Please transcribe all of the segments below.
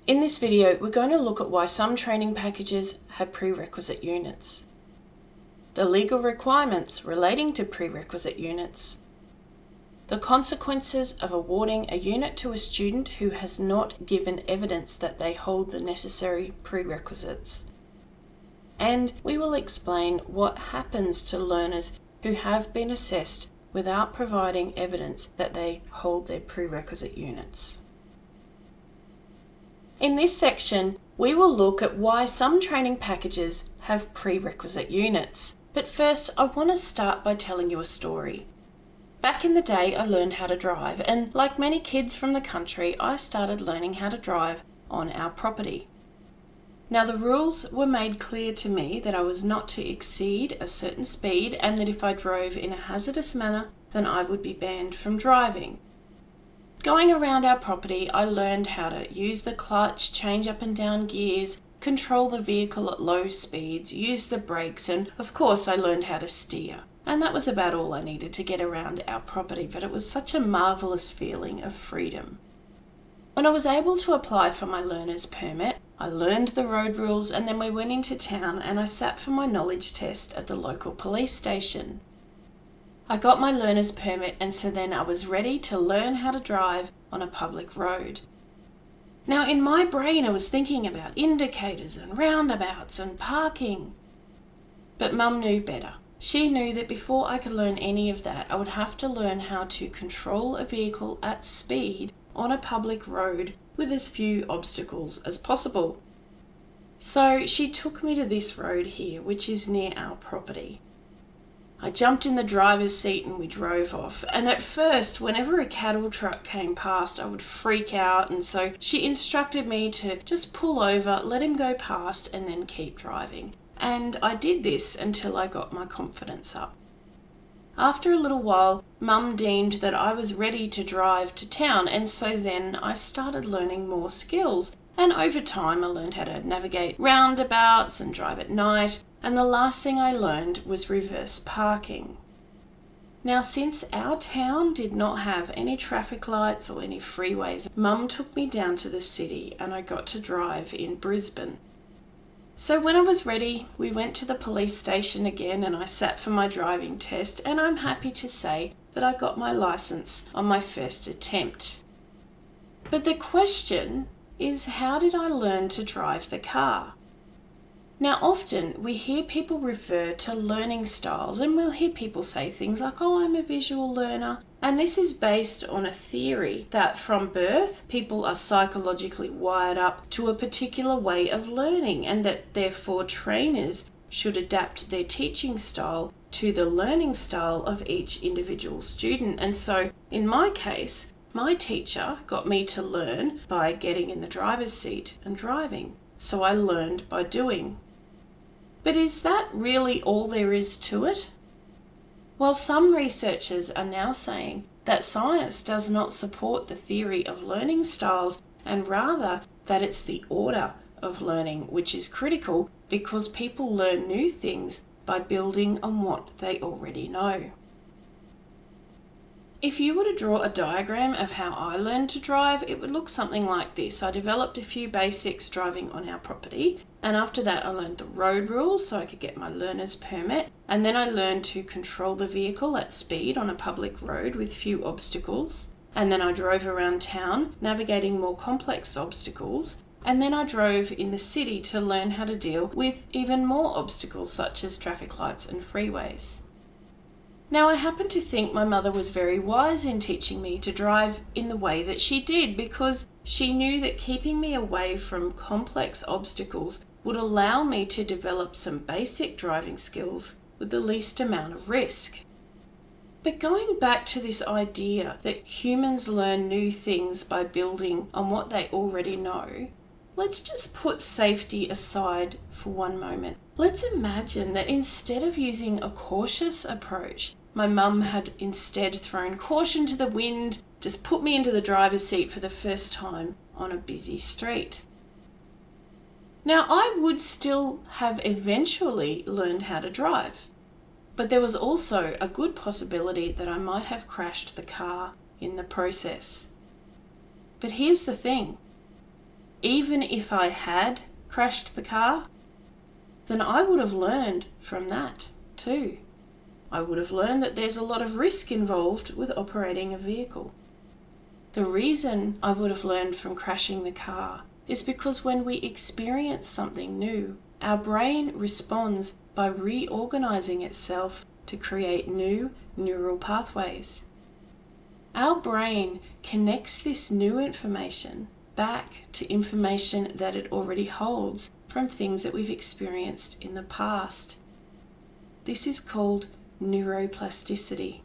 In this video, we're going to look at why some training packages have prerequisite units, the legal requirements relating to prerequisite units, the consequences of awarding a unit to a student who has not given evidence that they hold the necessary prerequisites, and we will explain what happens to learners who have been assessed without providing evidence that they hold their prerequisite units. In this section, we will look at why some training packages have prerequisite units. But first, I want to start by telling you a story. Back in the day, I learned how to drive, and like many kids from the country, I started learning how to drive on our property. Now, the rules were made clear to me that I was not to exceed a certain speed, and that if I drove in a hazardous manner, then I would be banned from driving. Going around our property, I learned how to use the clutch, change up and down gears, control the vehicle at low speeds, use the brakes, and of course I learned how to steer. And that was about all I needed to get around our property, but it was such a marvellous feeling of freedom. When I was able to apply for my learner's permit, I learned the road rules, and then we went into town and I sat for my knowledge test at the local police station. I got my learner's permit, and so then I was ready to learn how to drive on a public road. Now, in my brain I was thinking about indicators and roundabouts and parking. But Mum knew better. She knew that before I could learn any of that, I would have to learn how to control a vehicle at speed on a public road with as few obstacles as possible. So she took me to this road here, which is near our property. I jumped in the driver's seat and we drove off, and at first, whenever a cattle truck came past, I would freak out, and so she instructed me to just pull over, let him go past, and then keep driving. And I did this until I got my confidence up. After a little while, Mum deemed that I was ready to drive to town, and so then I started learning more skills. And over time I learned how to navigate roundabouts and drive at night, and the last thing I learned was reverse parking. Now, since our town did not have any traffic lights or any freeways, Mum took me down to the city and I got to drive in Brisbane. So when I was ready, we went to the police station again and I sat for my driving test, and I'm happy to say that I got my license on my first attempt. But the question is, how did I learn to drive the car? Now, often we hear people refer to learning styles, and we'll hear people say things like, oh, I'm a visual learner. And this is based on a theory that from birth, people are psychologically wired up to a particular way of learning, and that therefore trainers should adapt their teaching style to the learning style of each individual student. And so in my case, my teacher got me to learn by getting in the driver's seat and driving. So I learned by doing. But is that really all there is to it? Well, some researchers are now saying that science does not support the theory of learning styles, and rather that it's the order of learning which is critical, because people learn new things by building on what they already know. If you were to draw a diagram of how I learned to drive, it would look something like this. I developed a few basics driving on our property, and after that I learned the road rules so I could get my learner's permit, and then I learned to control the vehicle at speed on a public road with few obstacles, and then I drove around town navigating more complex obstacles, and then I drove in the city to learn how to deal with even more obstacles such as traffic lights and freeways. Now, I happen to think my mother was very wise in teaching me to drive in the way that she did, because she knew that keeping me away from complex obstacles would allow me to develop some basic driving skills with the least amount of risk. But going back to this idea that humans learn new things by building on what they already know, let's just put safety aside for one moment. Let's imagine that instead of using a cautious approach, my mum had instead thrown caution to the wind, just put me into the driver's seat for the first time on a busy street. Now, I would still have eventually learned how to drive, but there was also a good possibility that I might have crashed the car in the process. But here's the thing. even if I had crashed the car, then I would have learned from that too. I would have learned that there's a lot of risk involved with operating a vehicle. The reason I would have learned from crashing the car is because when we experience something new, our brain responds by reorganizing itself to create new neural pathways. Our brain connects this new information back to information that it already holds from things that we've experienced in the past. This is called neuroplasticity.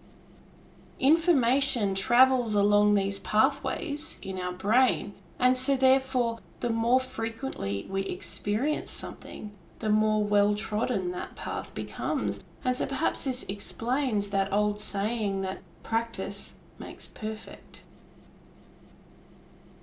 Information travels along these pathways in our brain, and so therefore the more frequently we experience something, the more well-trodden that path becomes. And so perhaps this explains that old saying that practice makes perfect.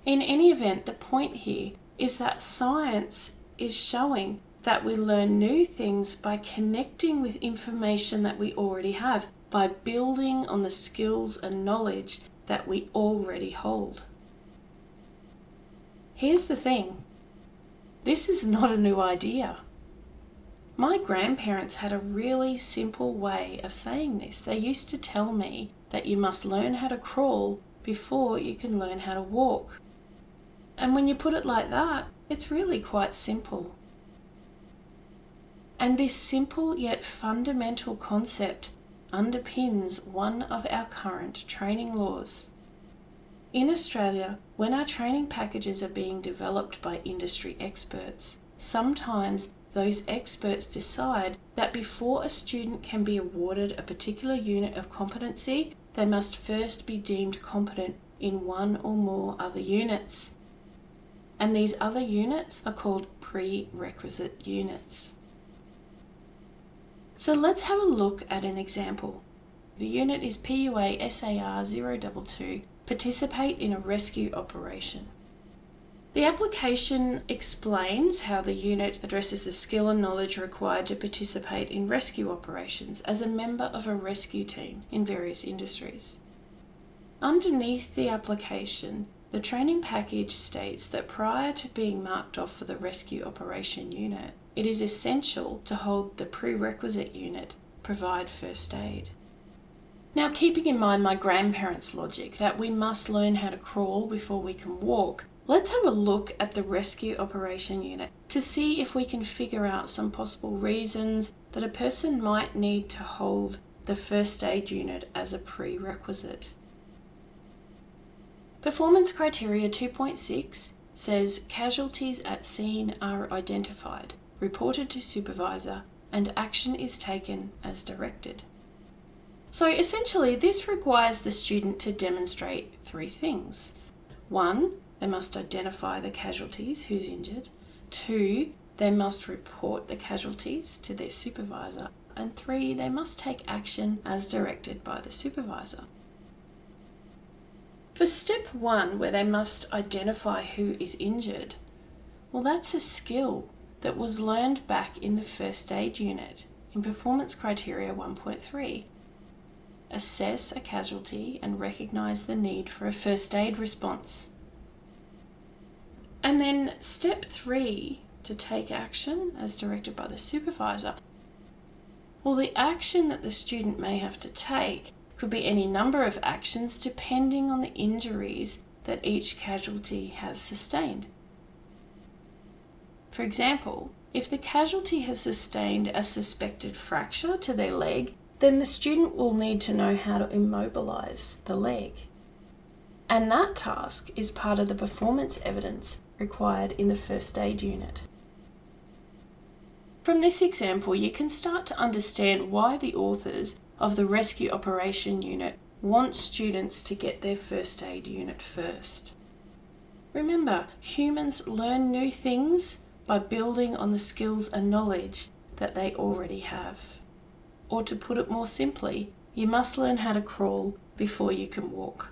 In any event, the point here is that science is showing that we learn new things by connecting with information that we already have, by building on the skills and knowledge that we already hold. Here's the thing. This is not a new idea. My grandparents had a really simple way of saying this. They used to tell me that you must learn how to crawl before you can learn how to walk. And when you put it like that, it's really quite simple. And this simple yet fundamental concept underpins one of our current training laws. In Australia, when our training packages are being developed by industry experts, sometimes those experts decide that before a student can be awarded a particular unit of competency, they must first be deemed competent in one or more other units. And these other units are called prerequisite units. So let's have a look at an example. The unit is PUA SAR 022, participate in a rescue operation. The application explains how the unit addresses the skill and knowledge required to participate in rescue operations as a member of a rescue team in various industries. Underneath the application, the training package states that prior to being marked off for the rescue operation unit, it is essential to hold the prerequisite unit, provide first aid. Now, keeping in mind my grandparents' logic that we must learn how to crawl before we can walk, let's have a look at the rescue operation unit to see if we can figure out some possible reasons that a person might need to hold the first aid unit as a prerequisite. Performance criteria 2.6 says casualties at scene are identified, reported to supervisor, and action is taken as directed. So essentially, this requires the student to demonstrate three things. 1, they must identify the casualties, who's injured. 2, they must report the casualties to their supervisor. And 3, they must take action as directed by the supervisor. For step 1, where they must identify who is injured, well, that's a skill that was learned back in the first aid unit in performance criteria 1.3. Assess a casualty and recognize the need for a first aid response. And then step 3, to take action as directed by the supervisor. Well, the action that the student may have to take could be any number of actions depending on the injuries that each casualty has sustained. For example, if the casualty has sustained a suspected fracture to their leg, then the student will need to know how to immobilize the leg. And that task is part of the performance evidence required in the first aid unit. From this example, you can start to understand why the authors of the rescue operation unit want students to get their first aid unit first. Remember, humans learn new things by building on the skills and knowledge that they already have. Or to put it more simply, you must learn how to crawl before you can walk.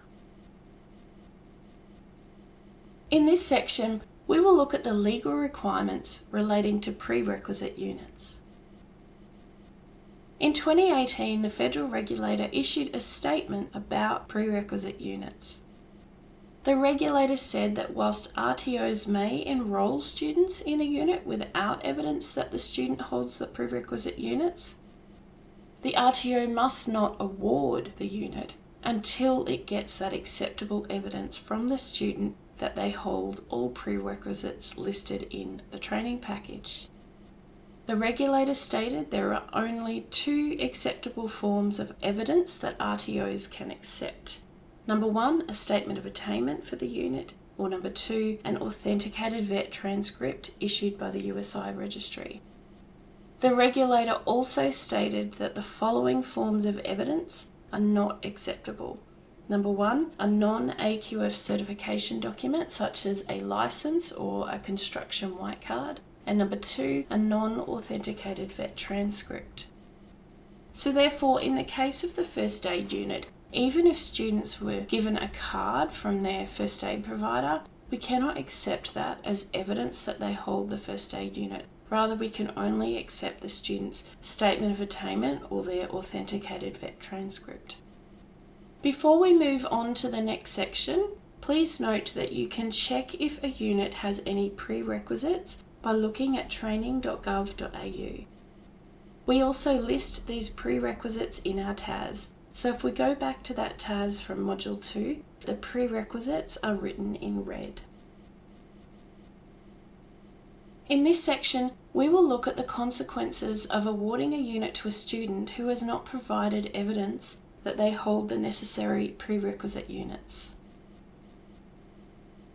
In this section, we will look at the legal requirements relating to prerequisite units. In 2018, the federal regulator issued a statement about prerequisite units. The regulator said that whilst RTOs may enrol students in a unit without evidence that the student holds the prerequisite units, the RTO must not award the unit until it gets that acceptable evidence from the student that they hold all prerequisites listed in the training package. The regulator stated there are only two acceptable forms of evidence that RTOs can accept. Number one, a statement of attainment for the unit, or number two, an authenticated vet transcript issued by the USI registry. The regulator also stated that the following forms of evidence are not acceptable. Number one, a non-AQF certification document such as a license or a construction white card. And number two, a non-authenticated vet transcript. So therefore, in the case of the first aid unit, even if students were given a card from their first aid provider, we cannot accept that as evidence that they hold the first aid unit. Rather, we can only accept the student's statement of attainment or their authenticated vet transcript. Before we move on to the next section, please note that you can check if a unit has any prerequisites by looking at training.gov.au. We also list these prerequisites in our TAS, so if we go back to that TAS from Module 2, the prerequisites are written in red. In this section, we will look at the consequences of awarding a unit to a student who has not provided evidence that they hold the necessary prerequisite units.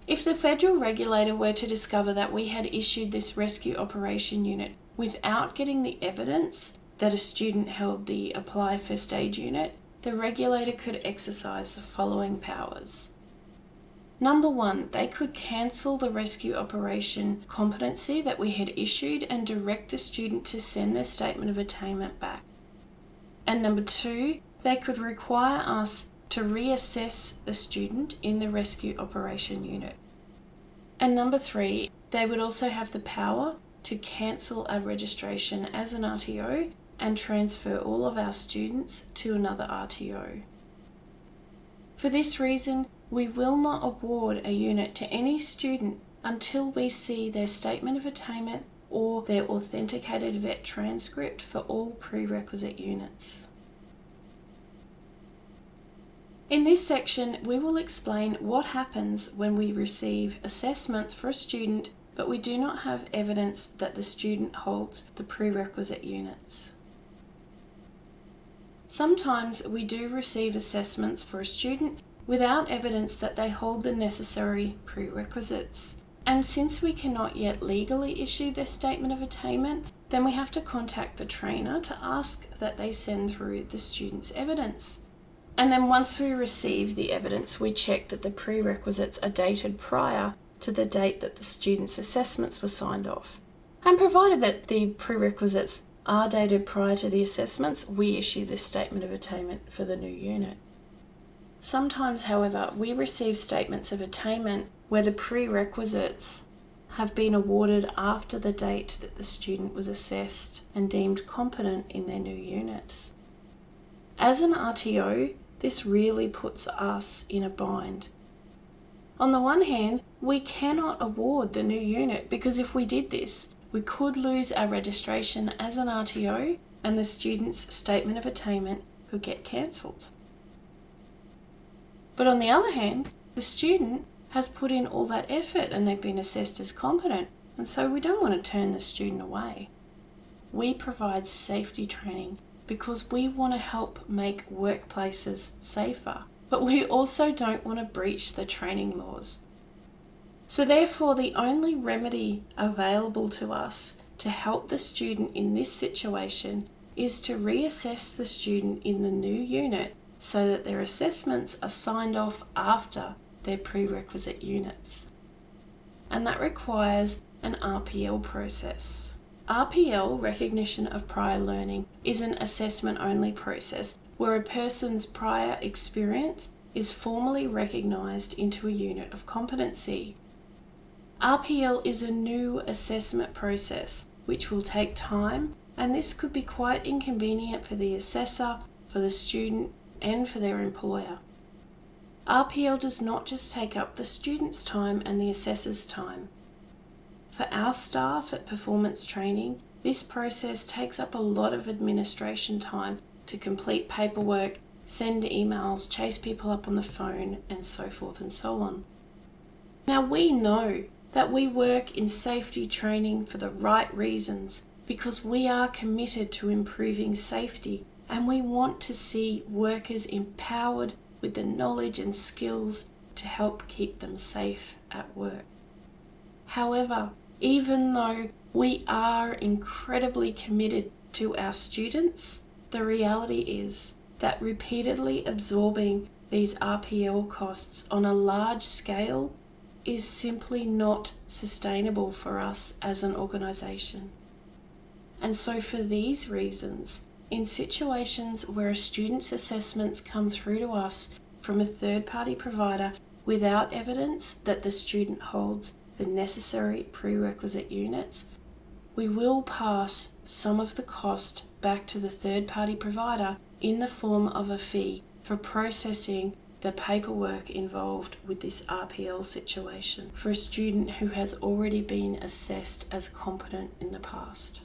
If the federal regulator were to discover that we had issued this rescue operation unit without getting the evidence that a student held the Apply First Aid unit, the regulator could exercise the following powers. Number one, they could cancel the rescue operation competency that we had issued and direct the student to send their statement of attainment back. And number two, they could require us to reassess the student in the rescue operation unit. And number three, they would also have the power to cancel our registration as an RTO and transfer all of our students to another RTO. For this reason, we will not award a unit to any student until we see their statement of attainment or their authenticated vet transcript for all prerequisite units. In this section, we will explain what happens when we receive assessments for a student, but we do not have evidence that the student holds the prerequisite units. Sometimes we do receive assessments for a student without evidence that they hold the necessary prerequisites. And since we cannot yet legally issue their statement of attainment, then we have to contact the trainer to ask that they send through the student's evidence. And then once we receive the evidence, we check that the prerequisites are dated prior to the date that the student's assessments were signed off. And provided that the prerequisites are dated prior to the assessments, we issue this statement of attainment for the new unit. Sometimes, however, we receive statements of attainment where the prerequisites have been awarded after the date that the student was assessed and deemed competent in their new units. As an RTO, this really puts us in a bind. On the one hand, we cannot award the new unit because if we did this, we could lose our registration as an RTO and the student's statement of attainment could get cancelled. But on the other hand, the student has put in all that effort and they've been assessed as competent, and so we don't want to turn the student away. We provide safety training because we want to help make workplaces safer, but we also don't want to breach the training laws. So therefore, the only remedy available to us to help the student in this situation is to reassess the student in the new unit so that their assessments are signed off after their prerequisite units. And that requires an RPL process. RPL, recognition of prior learning, is an assessment-only process where a person's prior experience is formally recognised into a unit of competency. RPL is a new assessment process which will take time, and this could be quite inconvenient for the assessor, for the student, and for their employer. RPL does not just take up the student's time and the assessor's time. For our staff at performance training, this process takes up a lot of administration time to complete paperwork, send emails, chase people up on the phone, and so forth and so on. Now we know that we work in safety training for the right reasons because we are committed to improving safety and we want to see workers empowered with the knowledge and skills to help keep them safe at work. However, even though we are incredibly committed to our students, the reality is that repeatedly absorbing these RPL costs on a large scale is simply not sustainable for us as an organisation. And so for these reasons, in situations where a student's assessments come through to us from a third-party provider without evidence that the student holds the necessary prerequisite units, we will pass some of the cost back to the third-party provider in the form of a fee for processing the paperwork involved with this RPL situation for a student who has already been assessed as competent in the past.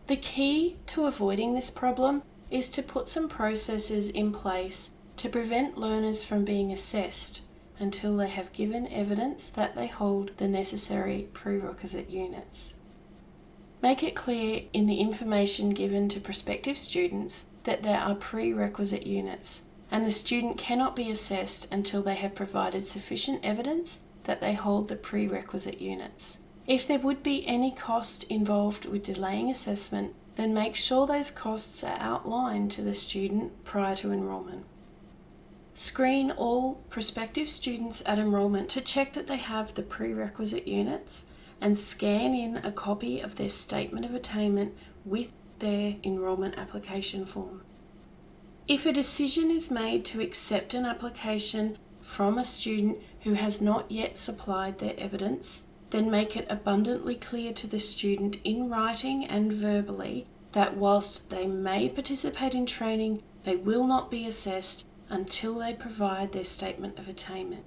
The key to avoiding this problem is to put some processes in place to prevent learners from being assessed until they have given evidence that they hold the necessary prerequisite units. Make it clear in the information given to prospective students that there are prerequisite units, and the student cannot be assessed until they have provided sufficient evidence that they hold the prerequisite units. If there would be any cost involved with delaying assessment, then make sure those costs are outlined to the student prior to enrolment. Screen all prospective students at enrolment to check that they have the prerequisite units and scan in a copy of their statement of attainment with their enrolment application form. If a decision is made to accept an application from a student who has not yet supplied their evidence, then make it abundantly clear to the student in writing and verbally that whilst they may participate in training, they will not be assessed until they provide their statement of attainment.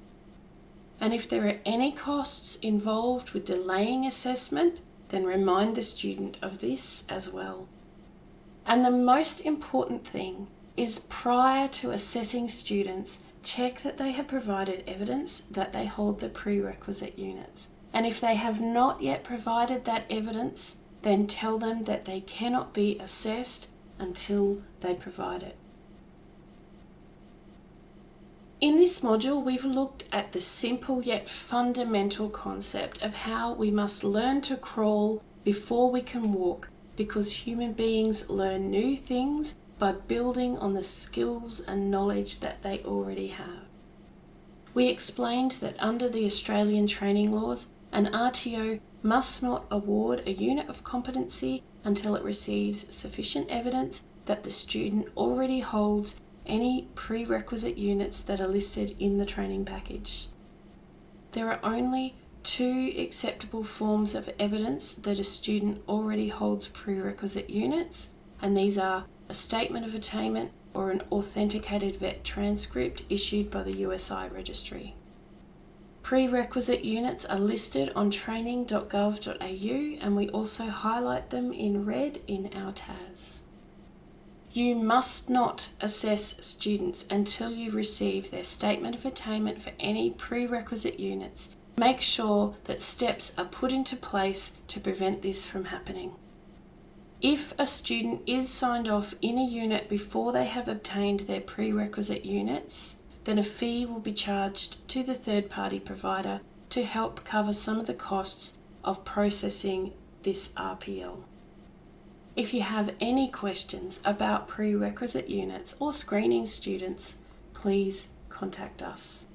And if there are any costs involved with delaying assessment, then remind the student of this as well. And the most important thing is prior to assessing students, check that they have provided evidence that they hold the prerequisite units. And if they have not yet provided that evidence, then tell them that they cannot be assessed until they provide it. In this module, we've looked at the simple yet fundamental concept of how we must learn to crawl before we can walk, because human beings learn new things by building on the skills and knowledge that they already have. We explained that under the Australian training laws, an RTO must not award a unit of competency until it receives sufficient evidence that the student already holds any prerequisite units that are listed in the training package. There are only two acceptable forms of evidence that a student already holds prerequisite units, and these are a statement of attainment or an authenticated vet transcript issued by the USI registry. Prerequisite units are listed on training.gov.au, and we also highlight them in red in our TAS. You must not assess students until you receive their statement of attainment for any prerequisite units. Make sure that steps are put into place to prevent this from happening. If a student is signed off in a unit before they have obtained their prerequisite units, then a fee will be charged to the third-party provider to help cover some of the costs of processing this RPL. If you have any questions about prerequisite units or screening students, please contact us.